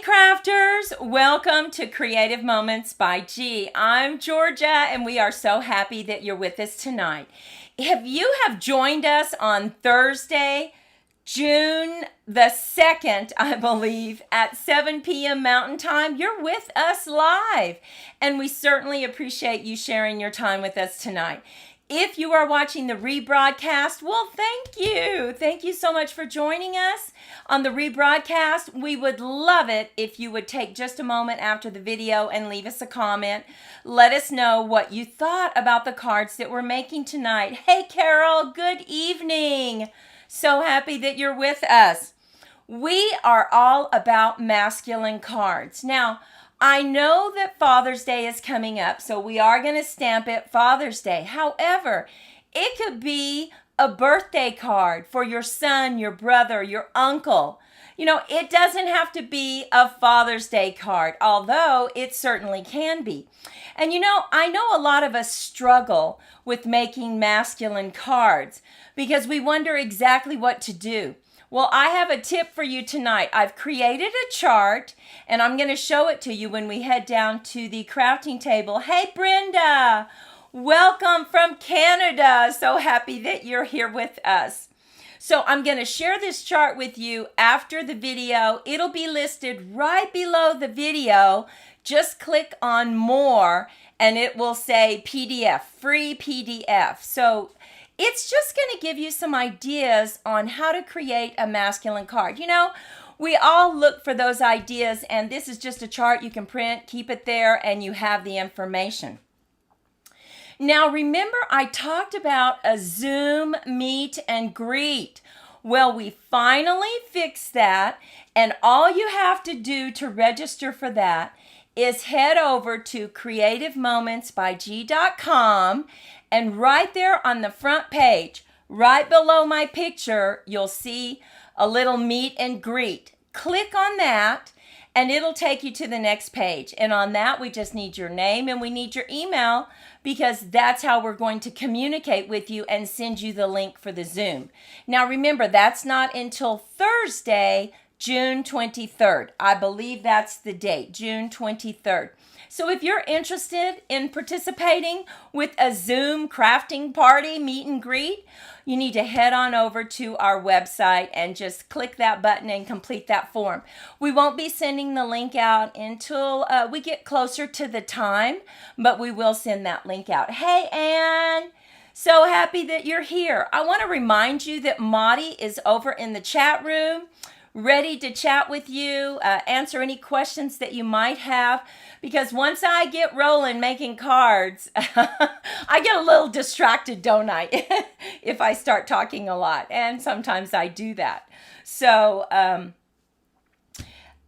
crafters, welcome to Creative Moments by G. I'm Georgia and we are so happy that you're with us tonight. If you have joined us on Thursday, June the 2nd, I believe, at 7 p.m. Mountain Time, you're with us live. And we certainly appreciate you sharing your time with us tonight. If you are watching the rebroadcast, well, thank you. Thank you so much for joining us on the rebroadcast. We would love it if you would take just a moment after the video and leave us a comment. Let us know what you thought about the cards that we're making tonight. Hey, Carol, good evening. So happy that you're with us. We are all about masculine cards. Now, I know that Father's Day is coming up, so we are going to stamp it Father's Day. However, it could be a birthday card for your son, your brother, your uncle. You know, it doesn't have to be a Father's Day card, although it certainly can be. And you know, I know a lot of us struggle with making masculine cards because we wonder exactly what to do. Well, I have a tip for you tonight. I've created a chart, and I'm going to show it to you when we head down to the crafting table. Hey, Brenda, welcome from Canada. So happy that you're here with us. So I'm going to share this chart with you after the video. It'll be listed right below the video. Just click on more, and it will say PDF, free PDF. So it's just going to give you some ideas on how to create a masculine card. You know, we all look for those ideas, and this is just a chart you can print, keep it there, and you have the information. Now, remember I talked about a Zoom meet and greet. Well, we finally fixed that, and all you have to do to register for that is head over to creativemomentsbyg.com, and right there on the front page, right below my picture, you'll see a little meet and greet. Click on that, and it'll take you to the next page. And on that, we just need your name and we need your email, because that's how we're going to communicate with you and send you the link for the Zoom. Now, remember, that's not until Thursday, June 23rd. I believe that's the date, June 23rd. So if you're interested in participating with a Zoom crafting party, meet and greet, you need to head on over to our website and just click that button and complete that form. We won't be sending the link out until we get closer to the time, but we will send that link out. Hey, Ann. So happy that you're here. I want to remind you that Maudie is over in the chat room, ready to chat with you, answer any questions that you might have, because once I get rolling making cards, I get a little distracted, don't I, if I start talking a lot, and sometimes I do that. So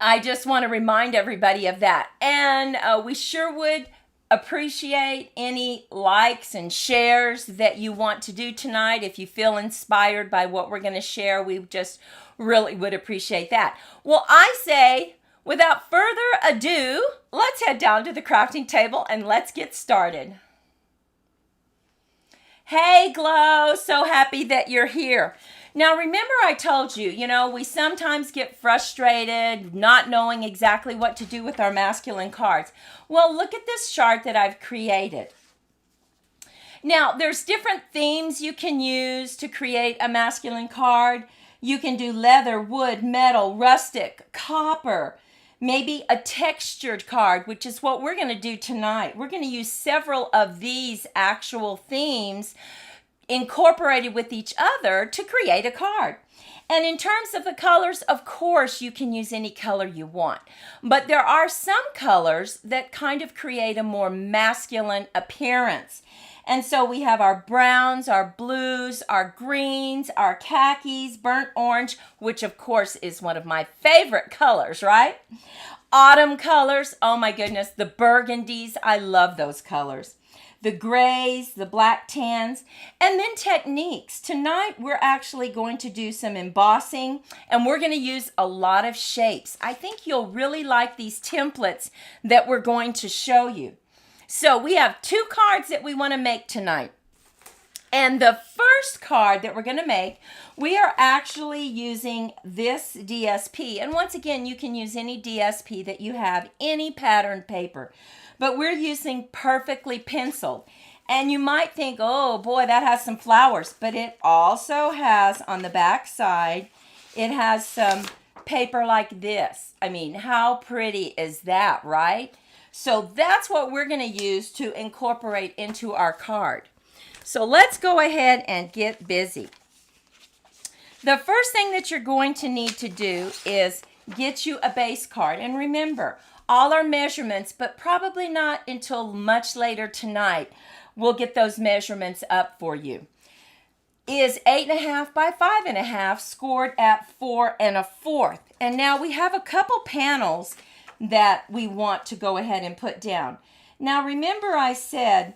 I just want to remind everybody of that, and we sure would appreciate any likes and shares that you want to do tonight. If you feel inspired by what we're going to share, we just really would appreciate that. Well, I say, without further ado, let's head down to the crafting table and let's get started. Hey, Glow, so happy that you're here. Now, remember I told you, we sometimes get frustrated not knowing exactly what to do with our masculine cards. Well, look at this chart that I've created. Now, there's different themes you can use to create a masculine card. You can do leather, wood, metal, rustic, copper, maybe a textured card, which is what we're going to do tonight. We're going to use several of these actual themes incorporated with each other to create a card. And in terms of the colors, of course, you can use any color you want. But there are some colors that kind of create a more masculine appearance. And so we have our browns, our blues, our greens, our khakis, burnt orange, which of course is one of my favorite colors, right? Autumn colors, oh my goodness, the burgundies, I love those colors. The grays, the black tans, and then techniques. Tonight, we're actually going to do some embossing, and we're going to use a lot of shapes. I think you'll really like these templates that we're going to show you. So we have two cards that we want to make tonight. And the first card that we're going to make, we are actually using this DSP. And once again, you can use any DSP that you have, any patterned paper. But we're using Perfectly Penciled. And you might think, oh boy, that has some flowers. But it also has on the back side, it has some paper like this. I mean, how pretty is that, right? So that's what we're going to use to incorporate into our card. So let's go ahead and get busy. The first thing that you're going to need to do is get you a base card. And remember, all our measurements, but probably not until much later tonight, we'll get those measurements up for you. Is 8.5 by 5.5 scored at 4 1/4. And now we have a couple panels that we want to go ahead and put down. Now remember I said,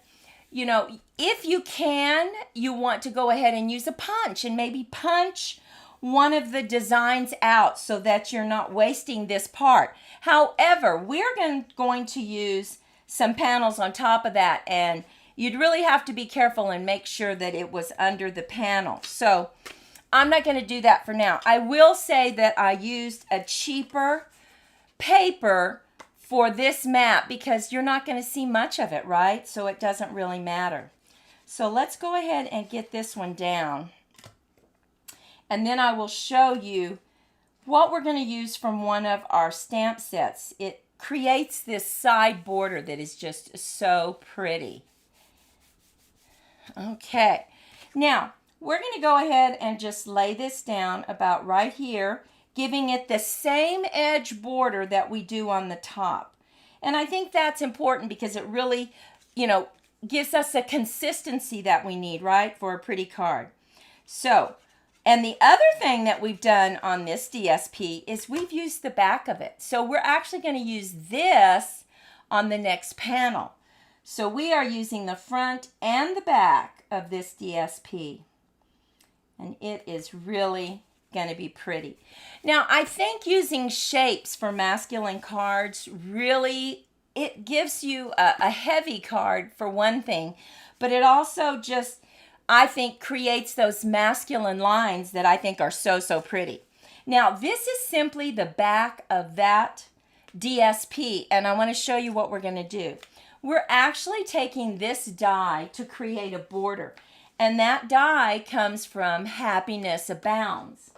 you know, if you can, you want to go ahead and use a punch and maybe punch one of the designs out so that you're not wasting this part. However, we're going to use some panels on top of that, and you'd really have to be careful and make sure that it was under the panel. So I'm not going to do that for now. I will say that I used a cheaper paper for this map because you're not going to see much of it, right? So it doesn't really matter. So let's go ahead and get this one down. And then I will show you what we're going to use from one of our stamp sets. It creates this side border that is just so pretty. Okay, now we're going to go ahead and just lay this down about right here, giving it the same edge border that we do on the top. And I think that's important because it really, you know, gives us a consistency that we need, right, for a pretty card. So, and the other thing that we've done on this DSP is we've used the back of it. So we're actually going to use this on the next panel. So we are using the front and the back of this DSP. And it is really going to be pretty. Now, I think using shapes for masculine cards really, it gives you a heavy card for one thing, but it also just, I think, creates those masculine lines that I think are so, so pretty. Now, this is simply the back of that DSP, and I want to show you what we're going to do. We're actually taking this die to create a border, and that die comes from Happiness Abounds.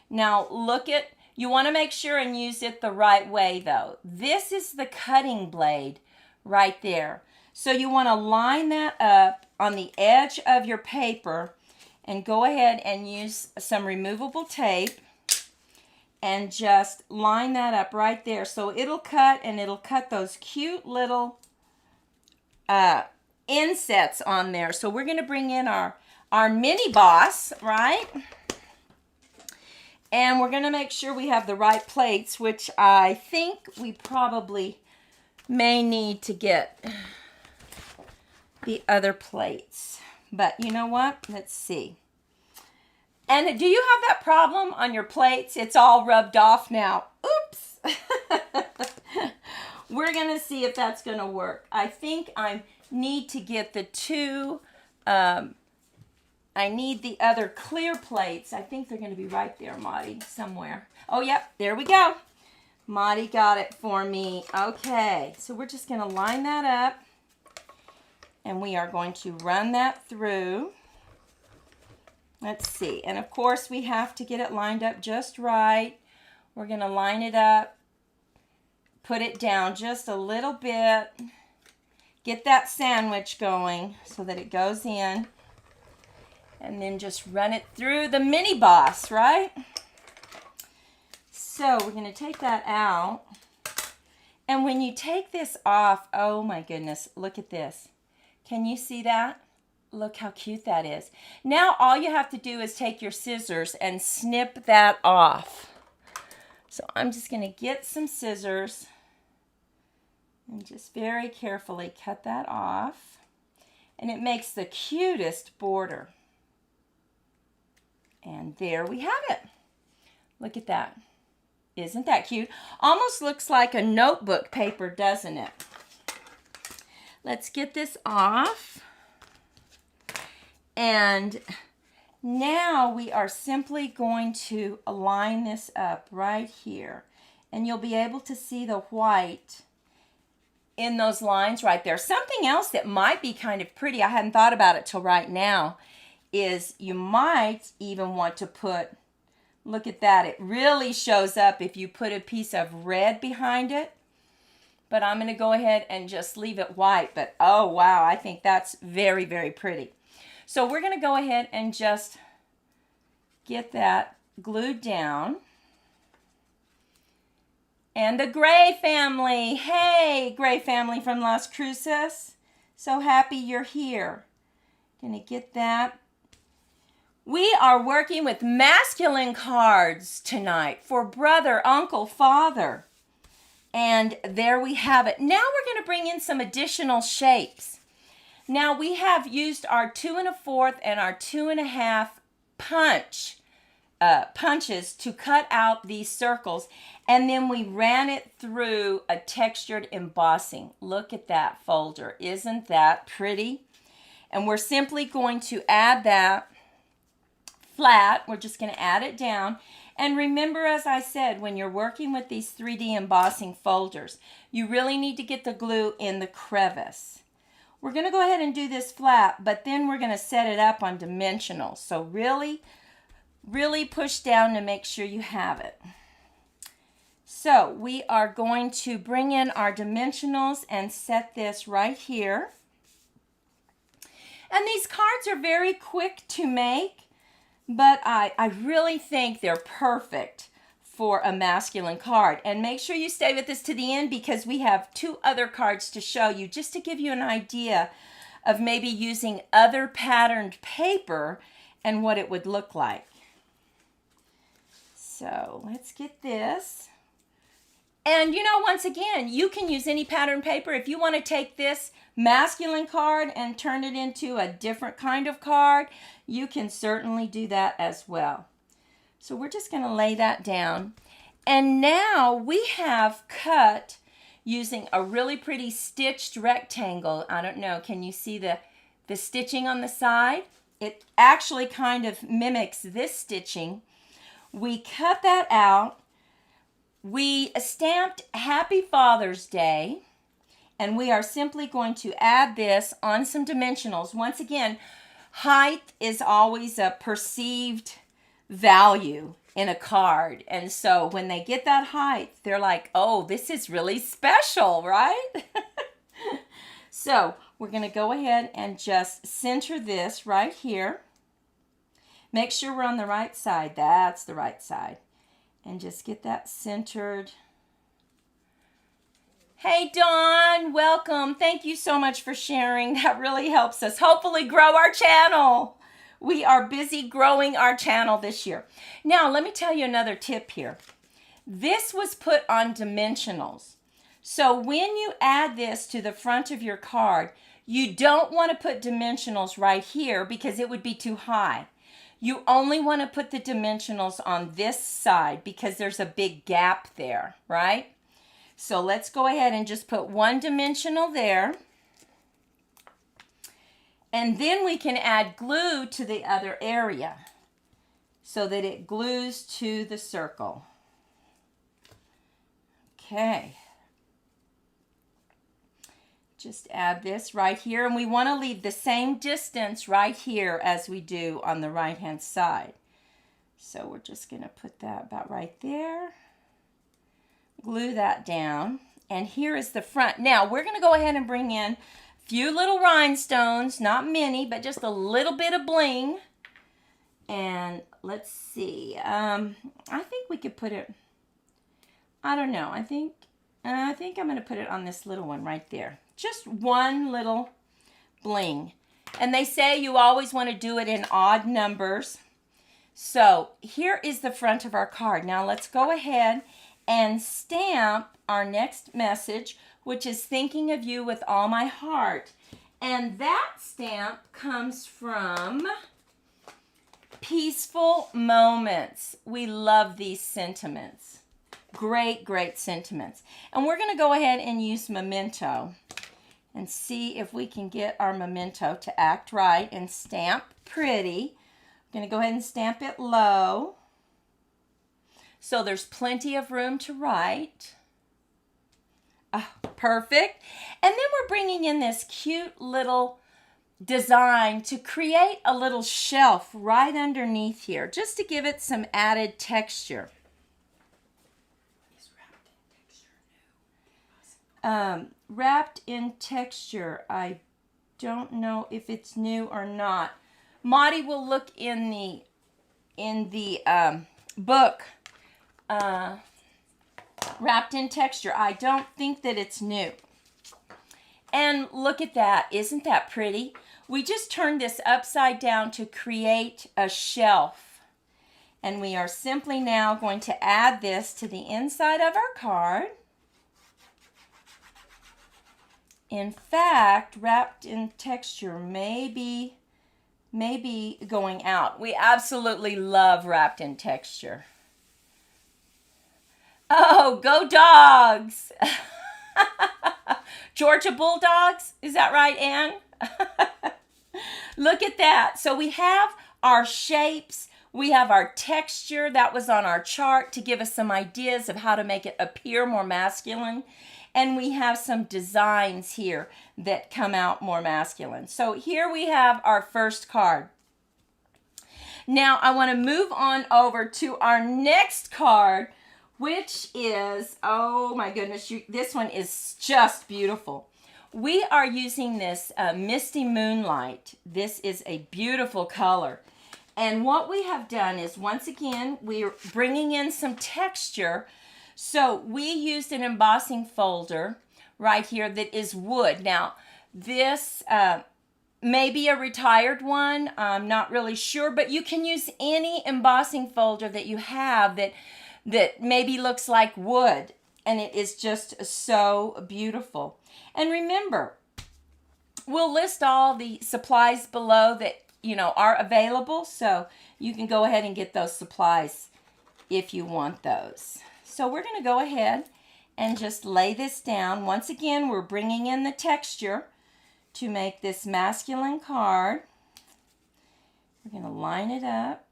Now, look at, you want to make sure and use it the right way, though. This is the cutting blade right there. So you want to line that up on the edge of your paper and go ahead and use some removable tape and just line that up right there. So it'll cut, and it'll cut those cute little insets on there. So we're going to bring in our mini boss, right? And we're going to make sure we have the right plates, which I think we probably may need to get the other plates. But you know what? Let's see. And do you have that problem on your plates? It's all rubbed off now. Oops. We're going to see if that's going to work. I think I need to get the two, I need the other clear plates. I think they're going to be right there, Maudie, somewhere. Oh, yep, there we go. Maudie got it for me. Okay, so we're just going to line that up, and we are going to run that through. Let's see, and of course we have to get it lined up just right. We're going to line it up, put it down just a little bit, get that sandwich going so that it goes in. And then just run it through the mini boss, right? So we're going to take that out. And when you take this off, oh my goodness, look at this. Can you see that? Look how cute that is. Now all you have to do is take your scissors and snip that off. So I'm just going to get some scissors and just very carefully cut that off. And it makes the cutest border. And there we have it. Look at that. Isn't that cute? Almost looks like a notebook paper, doesn't it? Let's get this off. And now we are simply going to align this up right here. And you'll be able to see the white in those lines right there. Something else that might be kind of pretty, I hadn't thought about it till right now, is you might even want to put, look at that, it really shows up if you put a piece of red behind it. But I'm going to go ahead and just leave it white. But oh wow, I think that's very, very pretty. So we're going to go ahead and just get that glued down. And the Gray family. Hey, Gray family from Las Cruces. So happy you're here. Gonna get that. We are working with masculine cards tonight for brother, uncle, father. And there we have it. Now we're going to bring in some additional shapes. Now we have used our 2 1/4 and our 2 1/2 punches to cut out these circles, and then we ran it through a textured embossing. Look at that folder. Isn't that pretty? And we're simply going to add that flat. We're just going to add it down. And remember, as I said, when you're working with these 3D embossing folders, you really need to get the glue in the crevice. We're going to go ahead and do this flat, but then we're going to set it up on dimensional. So really push down to make sure you have it. So we are going to bring in our dimensionals and set this right here. And these cards are very quick to make, but I really think they're perfect for a masculine card. And make sure you stay with us to the end because we have 2 other cards to show you just to give you an idea of maybe using other patterned paper and what it would look like. So let's get this. And you know, once again, you can use any pattern paper. If you want to take this masculine card and turn it into a different kind of card, you can certainly do that as well. So we're just going to lay that down. And now we have cut using a really pretty stitched rectangle. I don't know, can you see the stitching on the side? It actually kind of mimics this stitching. We cut that out. We stamped Happy Father's Day, and we are simply going to add this on some dimensionals. Once again, height is always a perceived value in a card. And so when they get that height, they're like, oh, this is really special, right? So we're going to go ahead and just center this right here. Make sure we're on the right side. That's the right side. And just get that centered. Hey, Dawn, welcome. Thank you so much for sharing. That really helps us hopefully grow our channel. We are busy growing our channel this year. Now, let me tell you another tip here. This was put on dimensionals. So when you add this to the front of your card, you don't want to put dimensionals right here because it would be too high. You only want to put the dimensionals on this side because there's a big gap there, right? So let's go ahead and just put 1 dimensional there. And then we can add glue to the other area so that it glues to the circle. Okay. Just add this right here, and we want to leave the same distance right here as we do on the right hand side. So we're just going to put that about right there. Glue that down, and here is the front. Now we're going to go ahead and bring in a few little rhinestones, not many, but just a little bit of bling. And let's see, I think we could put it, I don't know, I think I'm going to put it on this little one right there. Just one little bling. And they say you always want to do it in odd numbers. So here is the front of our card. Now let's go ahead and stamp our next message, which is thinking of you with all my heart. And that stamp comes from Peaceful Moments. We love these sentiments. Great, great sentiments. And we're going to go ahead and use Memento. and see if we can get our memento to act right and stamp pretty. I'm going to go ahead and stamp it low, so there's plenty of room to write. Oh, perfect. And then we're bringing in this cute little design to create a little shelf right underneath here, just to give it some added texture. Wrapped in texture, I don't know if it's new or not. Maudie will look in the book. Wrapped in texture. I don't think that it's new. And look at that. Isn't that pretty? We just turned this upside down to create a shelf. And we are simply now going to add this to the inside of our card. In fact, wrapped in texture may be going out. We absolutely love wrapped in texture. Oh, go dogs! Georgia Bulldogs, is that right, Ann? Look at that. So we have our shapes, we have our texture that was on our chart to give us some ideas of how to make it appear more masculine. And we have some designs here that come out more masculine. So here we have our first card. Now I want to move on over to our next card, which is, oh my goodness, this one is just beautiful. We are using this Misty Moonlight. This is a beautiful color. And what we have done is, once again, we're bringing in some texture. So we used an embossing folder right here that is wood. Now, this may be a retired one. I'm not really sure, but you can use any embossing folder that you have that maybe looks like wood, and it is just so beautiful. And remember, we'll list all the supplies below that are available, so you can go ahead and get those supplies if you want those. So we're going to go ahead and just lay this down. Once again, we're bringing in the texture to make this masculine card. We're going to line it up.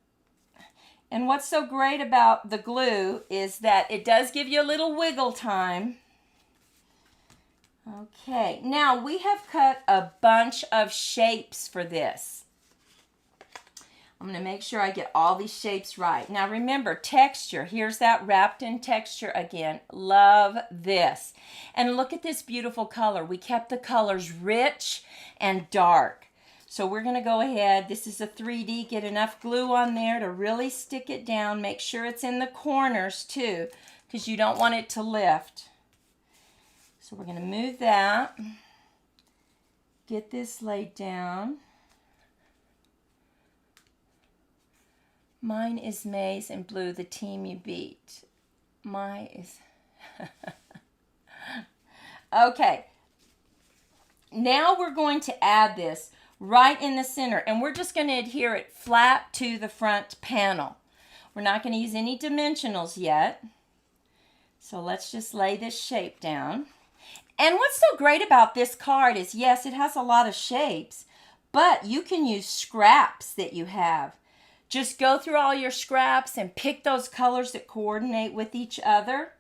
And what's so great about the glue is that it does give you a little wiggle time. Okay, now we have cut a bunch of shapes for this. I'm going to make sure I get all these shapes right. Now remember, texture. Here's that wrapped in texture again. Love this. And look at this beautiful color. We kept the colors rich and dark. So we're going to go ahead. This is a 3D. Get enough glue on there to really stick it down. Make sure it's in the corners too, because you don't want it to lift. So we're going to move that. Get this laid down. Mine is maize and blue, the team you beat. Mine is... Okay. Now we're going to add this right in the center, and we're just going to adhere it flat to the front panel. We're not going to use any dimensionals yet. So let's just lay this shape down. And what's so great about this card is, yes, it has a lot of shapes, but you can use scraps that you have. Just go through all your scraps and pick those colors that coordinate with each other,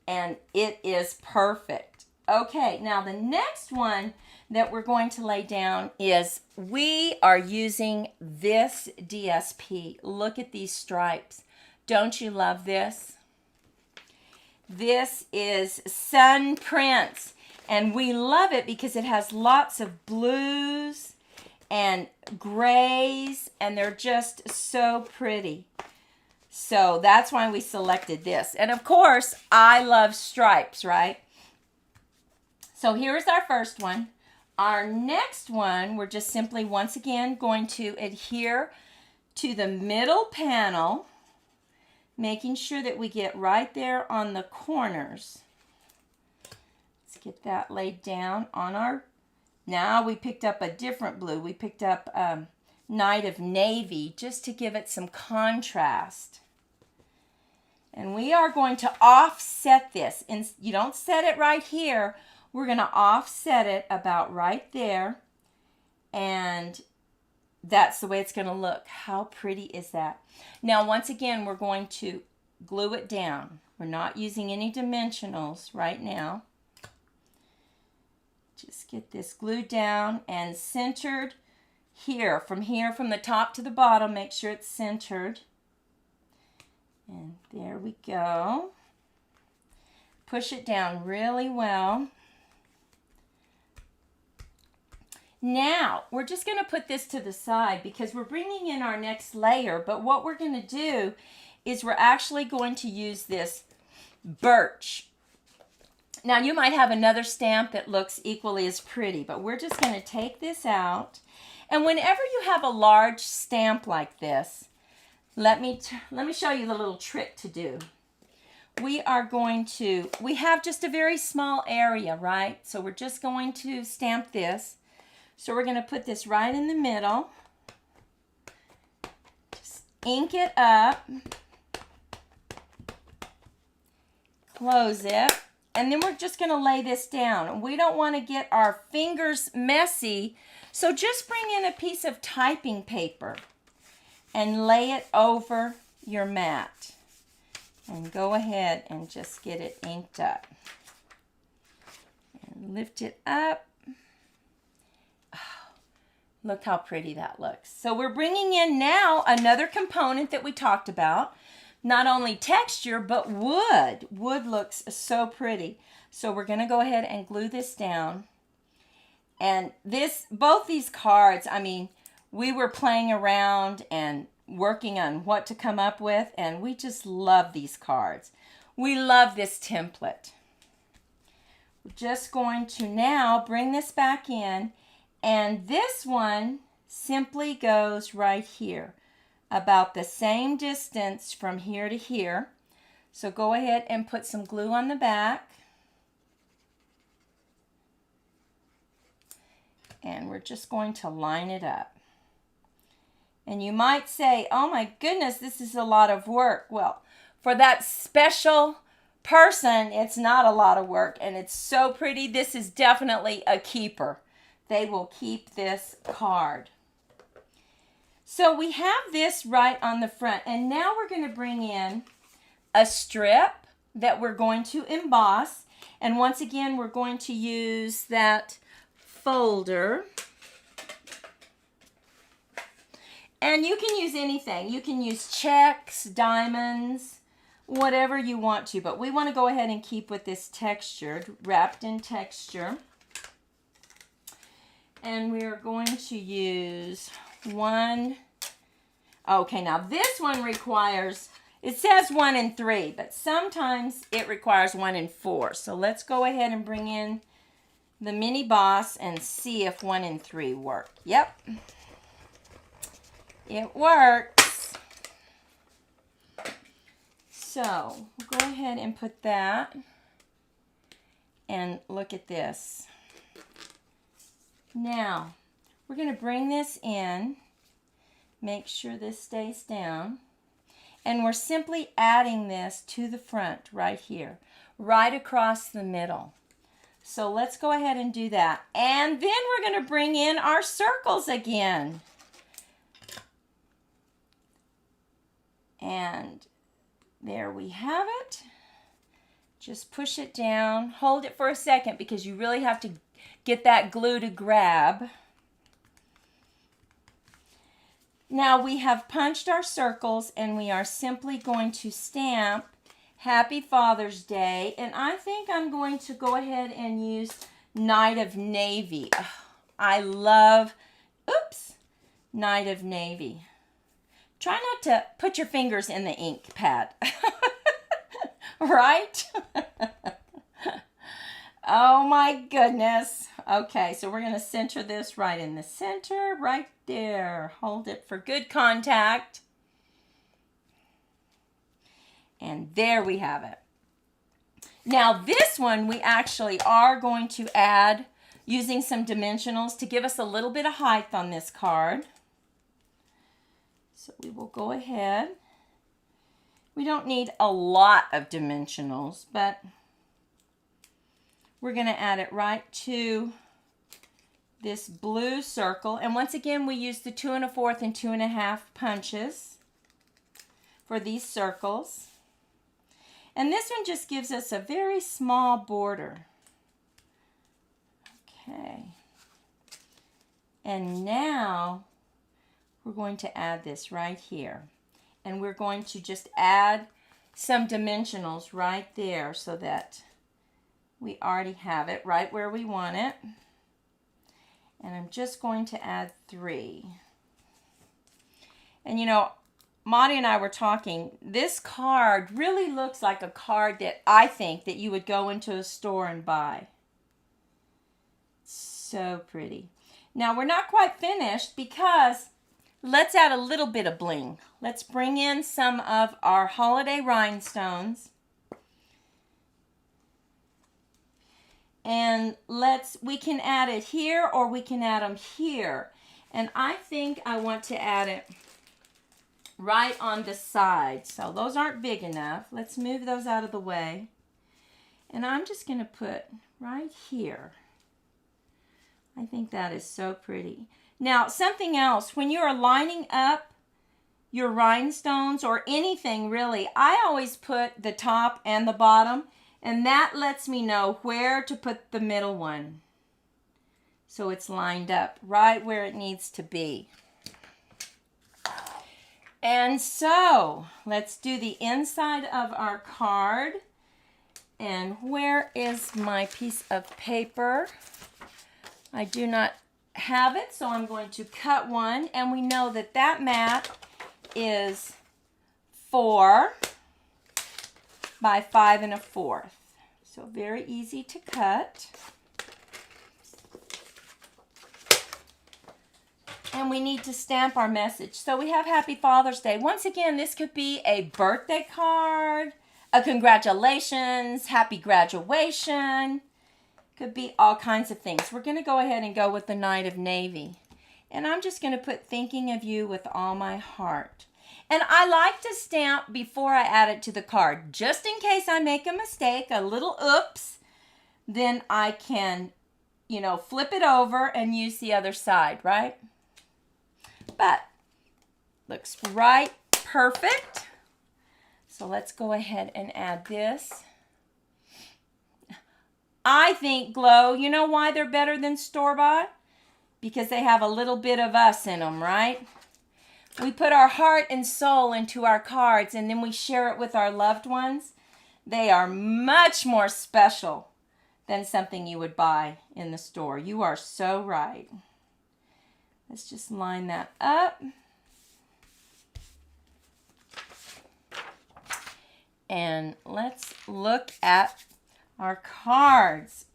and it is perfect. Okay, now the next one that we're going to lay down is, we are using this DSP. Look at these stripes. Don't you love this? This is Sun Prince, and we love it because it has lots of blues and grays, and they're just so pretty. So that's why we selected this. And of course, I love stripes, right? So here's our first one. Our next one, we're just simply, once again, going to adhere to the middle panel, making sure that we get right there on the corners. Let's get that laid down on our... Now we picked up a different blue. We picked up Night of Navy just to give it some contrast. And we are going to offset this. And you don't set it right here. we're going to offset it about right there, and that's the way it's going to look. How pretty is that? Now, once again, we're going to glue it down. We're not using any dimensionals right now. Just get this glued down and centered here, from the top to the bottom. Make sure it's centered. And there we go. Push it down really well. Now, we're just going to put this to the side because we're bringing in our next layer. But what we're going to do is we're actually going to use this birch. Now, you might have another stamp that looks equally as pretty, but we're just going to take this out. And whenever you have a large stamp like this, let me show you the little trick to do. We have just a very small area, right? So we're just going to stamp this. So we're going to put this right in the middle. Just ink it up. Close it. And then we're just going to lay this down. We don't want to get our fingers messy, so just bring in a piece of typing paper and lay it over your mat. And go ahead and just get it inked up. And lift it up. Oh, look how pretty that looks. So we're bringing in now another component that we talked about. Not only texture, but wood. Wood looks so pretty. So we're going to go ahead and glue this down. And both these cards, I mean, we were playing around and working on what to come up with, and we just love these cards. We love this template. We're just going to now bring this back in, and this one simply goes right here, about the same distance from here to here. So go ahead and put some glue on the back. And we're just going to line it up. And you might say, oh my goodness, this is a lot of work. Well, for that special person, it's not a lot of work, and it's so pretty. This is definitely a keeper. They will keep this card. So we have this right on the front, and now we're going to bring in a strip that we're going to emboss. And once again, we're going to use that folder. And you can use anything. You can use checks, diamonds, whatever you want to. But we want to go ahead and keep with this textured, wrapped in texture. And we're going to use one. Okay, now this one requires, it says 1 and 3, but sometimes it requires 1 and 4. So let's go ahead and bring in the mini boss and see if 1 and 3 work. Yep, it works. So we'll go ahead and put that, and look at this. Now, we're going to bring this in, make sure this stays down, and we're simply adding this to the front right here, right across the middle. So let's go ahead and do that. And then we're going to bring in our circles again. And there we have it. Just push it down, hold it for a second because you really have to get that glue to grab. Now we have punched our circles, and we are simply going to stamp Happy Father's Day. And I think I'm going to go ahead and use Night of Navy. Oh, I love, Night of Navy. Try not to put your fingers in the ink pad. Right? Oh my goodness. Okay, so we're going to center this right in the center, right there. Hold it for good contact. And there we have it. Now this one we actually are going to add using some dimensionals to give us a little bit of height on this card. So we will go ahead. We don't need a lot of dimensionals, but we're going to add it right to this blue circle. And once again, we use the 2 1/4 and 2 1/2 punches for these circles. And this one just gives us a very small border. Okay. And now we're going to add this right here. And we're going to just add some dimensionals right there so that we already have it right where we want it. And I'm just going to add 3. And you know, Monty and I were talking, this card really looks like a card that I think that you would go into a store and buy. So pretty. Now we're not quite finished because let's add a little bit of bling. Let's bring in some of our holiday rhinestones. And we can add it here or we can add them here. And I think I want to add it right on the side. So those aren't big enough. Let's move those out of the way. And I'm just going to put right here. I think that is so pretty. Now, something else, when you are lining up your rhinestones or anything really, I always put the top and the bottom, and that lets me know where to put the middle one. So it's lined up right where it needs to be. And so, let's do the inside of our card. And where is my piece of paper? I do not have it, so I'm going to cut one. And we know that that mat is 4 by 5 1/4. So very easy to cut. And we need to stamp our message. So we have Happy Father's Day. Once again, this could be a birthday card, a congratulations, happy graduation. Could be all kinds of things. We're going to go ahead and go with the Knight of Navy. And I'm just going to put thinking of you with all my heart. And I like to stamp before I add it to the card. Just in case I make a mistake, a little oops, then I can, you know, flip it over and use the other side, right? But looks right perfect. So let's go ahead and add this. I think Glow, you know why they're better than store-bought? Because they have a little bit of us in them, right? We put our heart and soul into our cards and then we share it with our loved ones. They are much more special than something you would buy in the store. You are so right. Let's just line that up. And let's look at our cards.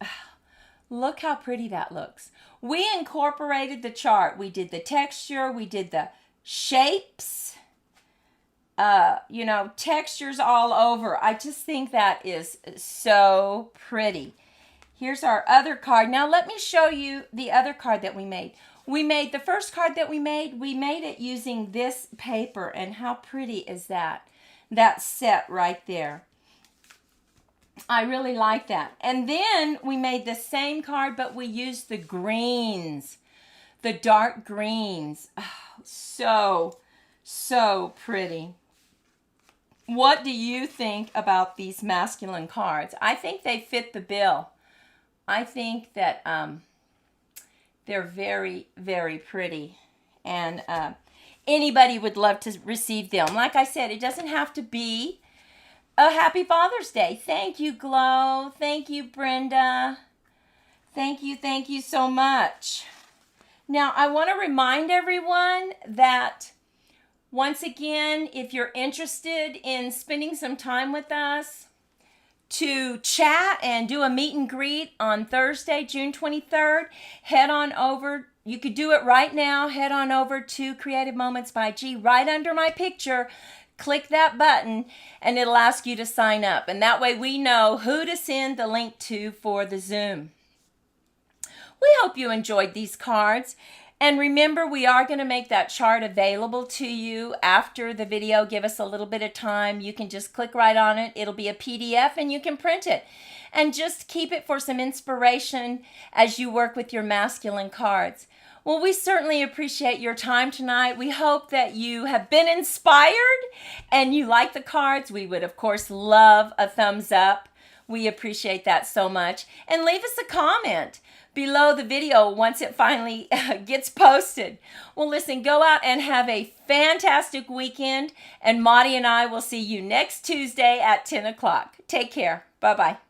Look how pretty that looks. We incorporated the chart. We did the texture. We did the shapes. You know, textures all over. I just think that is so pretty. Here's our other card. Now let me show you the other card that we made. The first card that we made it using this paper. And how pretty is that? That set right there. I really like that. And then we made the same card, but we used the greens, the dark greens. Oh, so pretty. What do you think about these masculine cards? I think they fit the bill. I think that they're very, very pretty. And anybody would love to receive them. Like I said, it doesn't have to be a Happy Father's Day. Thank you, Glow. Thank you, Brenda. Thank you so much. Now, I want to remind everyone that, once again, if you're interested in spending some time with us, to chat and do a meet and greet on Thursday, June 23rd, head on over. You could do it right now. Head on over to Creative Moments by G. Right under my picture, click that button, and it'll ask you to sign up. And that way we know who to send the link to for the Zoom. We hope you enjoyed these cards. And remember, we are going to make that chart available to you after the video. Give us a little bit of time. You can just click right on it. It'll be a PDF and you can print it. And just keep it for some inspiration as you work with your masculine cards. Well, we certainly appreciate your time tonight. We hope that you have been inspired and you like the cards. We would, of course, love a thumbs up. We appreciate that so much. And leave us a comment below the video once it finally gets posted. Well, listen, go out and have a fantastic weekend. And Maudie and I will see you next Tuesday at 10 o'clock. Take care. Bye-bye.